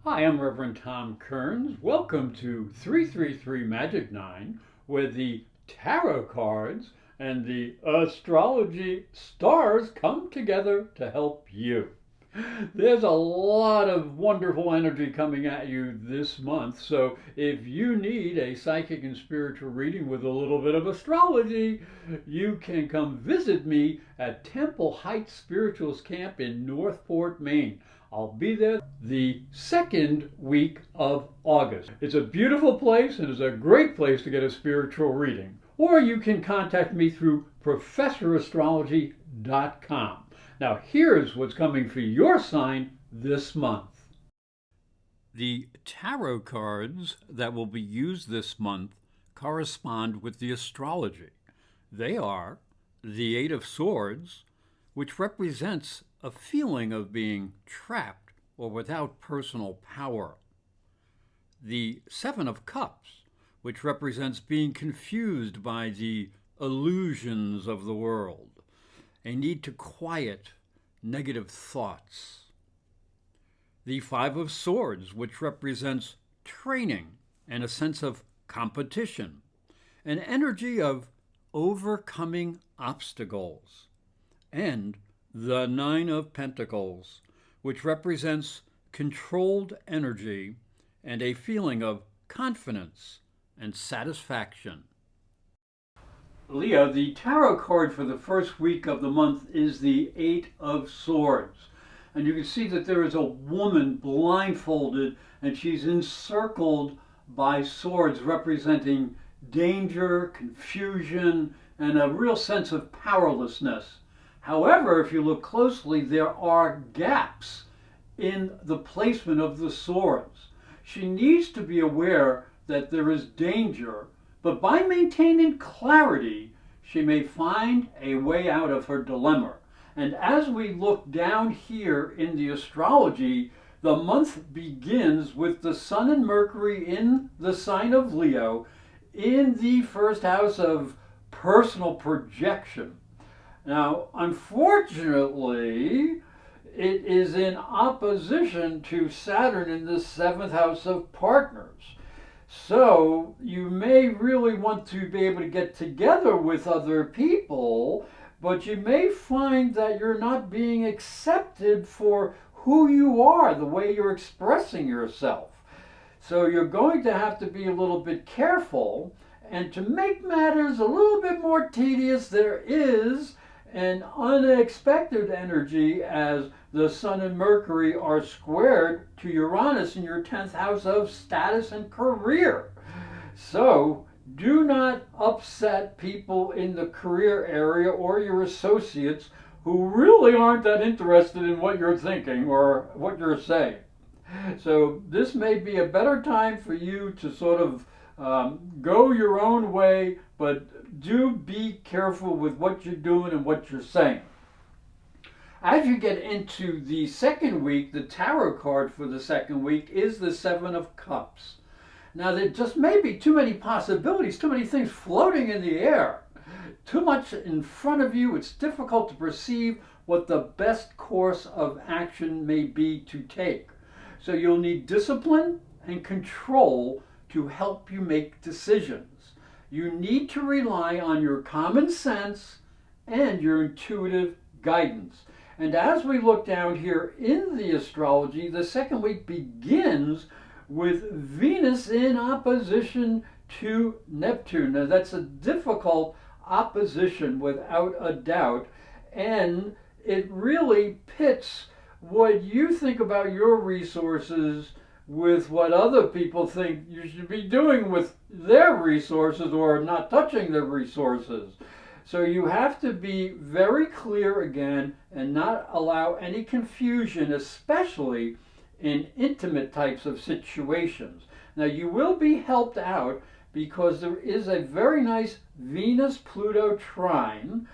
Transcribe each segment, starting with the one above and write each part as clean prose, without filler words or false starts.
Hi, I'm Reverend Tom Kearns. Welcome to 333 Magic 9, where the tarot cards and the astrology stars come together to help you. There's a lot of wonderful energy coming at you this month, so if you need a psychic and spiritual reading with a little bit of astrology, you can come visit me at Temple Heights Spirituals Camp in Northport, Maine. I'll be there the second week of August. It's a beautiful place and it's a great place to get a spiritual reading. Or you can contact me through professorastrology.com. Now, here's what's coming for your sign this month. The tarot cards that will be used this month correspond with the astrology. They are the Eight of Swords, which represents a feeling of being trapped or without personal power. The Seven of Cups, which represents being confused by the illusions of the world, a need to quiet negative thoughts. The Five of Swords, which represents training and a sense of competition, an energy of overcoming obstacles. And the Nine of Pentacles, which represents controlled energy and a feeling of confidence and satisfaction. Leo, the tarot card for the first week of the month is the Eight of Swords. And you can see that there is a woman blindfolded and she's encircled by swords representing danger, confusion, and a real sense of powerlessness. However, if you look closely, there are gaps in the placement of the swords. She needs to be aware that there is danger, but by maintaining clarity, she may find a way out of her dilemma. And as we look down here in the astrology, the month begins with the Sun and Mercury in the sign of Leo in the first house of personal projection. Now, unfortunately, it is in opposition to Saturn in the seventh house of partners. So you may really want to be able to get together with other people, but you may find that you're not being accepted for who you are, the way you're expressing yourself. So you're going to have to be a little bit careful. And to make matters a little bit more tedious, there is an unexpected energy as the Sun and Mercury are squared to Uranus in your 10th house of status and career. So do not upset people in the career area or your associates who really aren't that interested in what you're thinking or what you're saying. So this may be a better time for you to sort of go your own way, but do be careful with what you're doing and what you're saying. As you get into the second week, the tarot card for the second week is the Seven of Cups. Now, there just may be too many possibilities, too many things floating in the air, too much in front of you. It's difficult to perceive what the best course of action may be to take. So you'll need discipline and control to help you make decisions. You need to rely on your common sense and your intuitive guidance. And as we look down here in the astrology, the second week begins with Venus in opposition to Neptune. Now that's a difficult opposition without a doubt, and it really pits what you think about your resources with what other people think you should be doing with their resources or not touching their resources. So you have to be very clear again and not allow any confusion, especially in intimate types of situations. Now you will be helped out because there is a very nice Venus-Pluto trine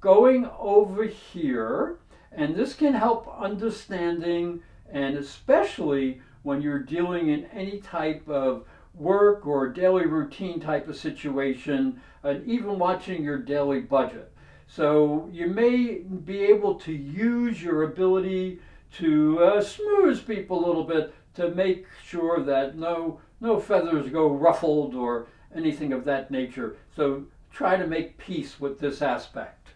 going over here, and this can help understanding, and especially when you're dealing in any type of work or daily routine type of situation, and even watching your daily budget. So you may be able to use your ability to smooth people a little bit to make sure that no feathers go ruffled or anything of that nature. So try to make peace with this aspect.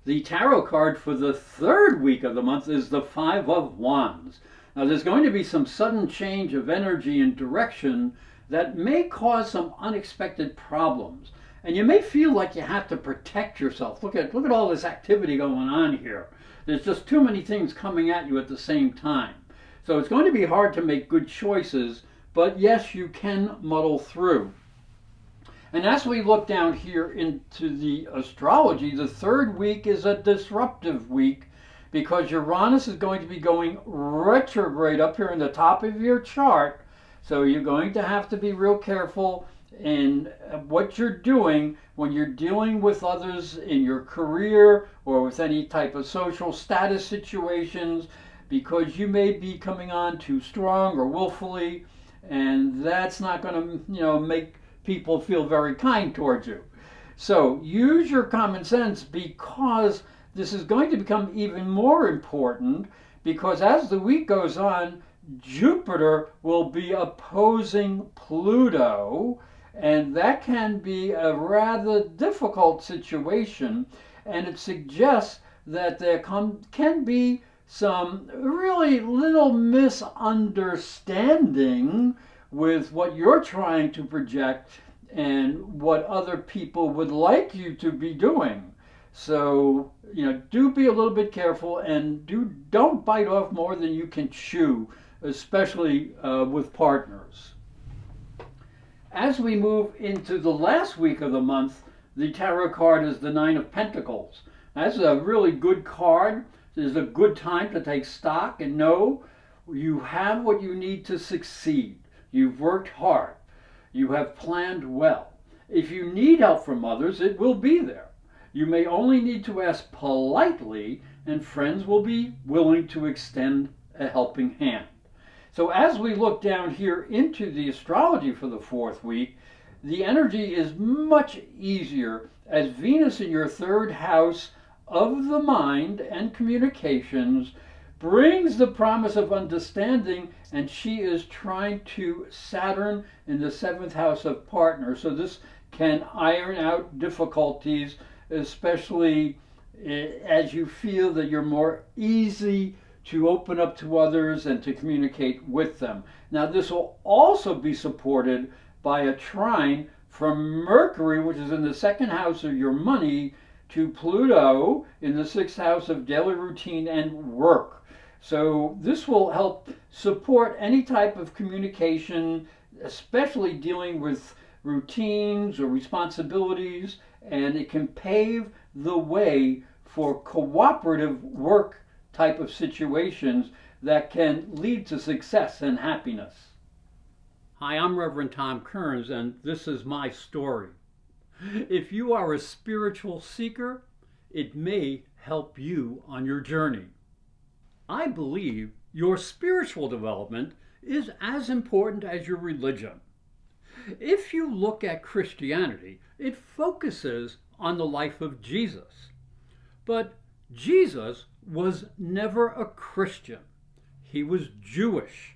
The tarot card for the third week of the month is the Five of Wands. Now there's going to be some sudden change of energy and direction that may cause some unexpected problems. And you may feel like you have to protect yourself. Look at all this activity going on here. There's just too many things coming at you at the same time. So it's going to be hard to make good choices, but yes, you can muddle through. And as we look down here into the astrology, the third week is a disruptive week because Uranus is going to be going retrograde up here in the top of your chart. So you're going to have to be real careful in what you're doing when you're dealing with others in your career or with any type of social status situations, because you may be coming on too strong or willfully, and that's not going to, make people feel very kind towards you. So use your common sense, because this is going to become even more important, because as the week goes on, Jupiter will be opposing Pluto, and that can be a rather difficult situation, and it suggests that there can be some really little misunderstanding with what you're trying to project and what other people would like you to be doing. So, do be a little bit careful, and don't bite off more than you can chew, especially with partners. As we move into the last week of the month, the tarot card is the Nine of Pentacles. That's a really good card. This is a good time to take stock and know you have what you need to succeed. You've worked hard. You have planned well. If you need help from others, it will be there. You may only need to ask politely, and friends will be willing to extend a helping hand. So as we look down here into the astrology for the fourth week, the energy is much easier, as Venus in your third house of the mind and communications brings the promise of understanding, and she is trying to Saturn in the seventh house of partners. So this can iron out difficulties, especially as you feel that you're more easy to open up to others and to communicate with them. Now this will also be supported by a trine from Mercury, which is in the second house of your money, to Pluto in the sixth house of daily routine and work. So this will help support any type of communication, especially dealing with routines or responsibilities, and it can pave the way for cooperative work type of situations that can lead to success and happiness. Hi, I'm Reverend Tom Kearns, and this is my story. If you are a spiritual seeker, it may help you on your journey. I believe your spiritual development is as important as your religion. If you look at Christianity, it focuses on the life of Jesus. But Jesus was never a Christian. He was Jewish.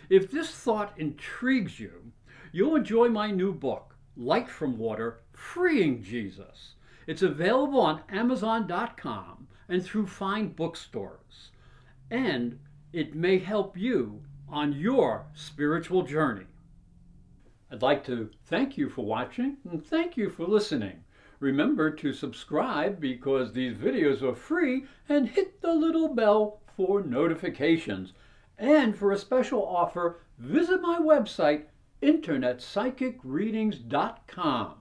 If this thought intrigues you, you'll enjoy my new book, Light from Water, Freeing Jesus. It's available on Amazon.com and through fine bookstores. And it may help you on your spiritual journey. I'd like to thank you for watching and thank you for listening. Remember to subscribe because these videos are free, and hit the little bell for notifications. And for a special offer, visit my website, internetpsychicreadings.com.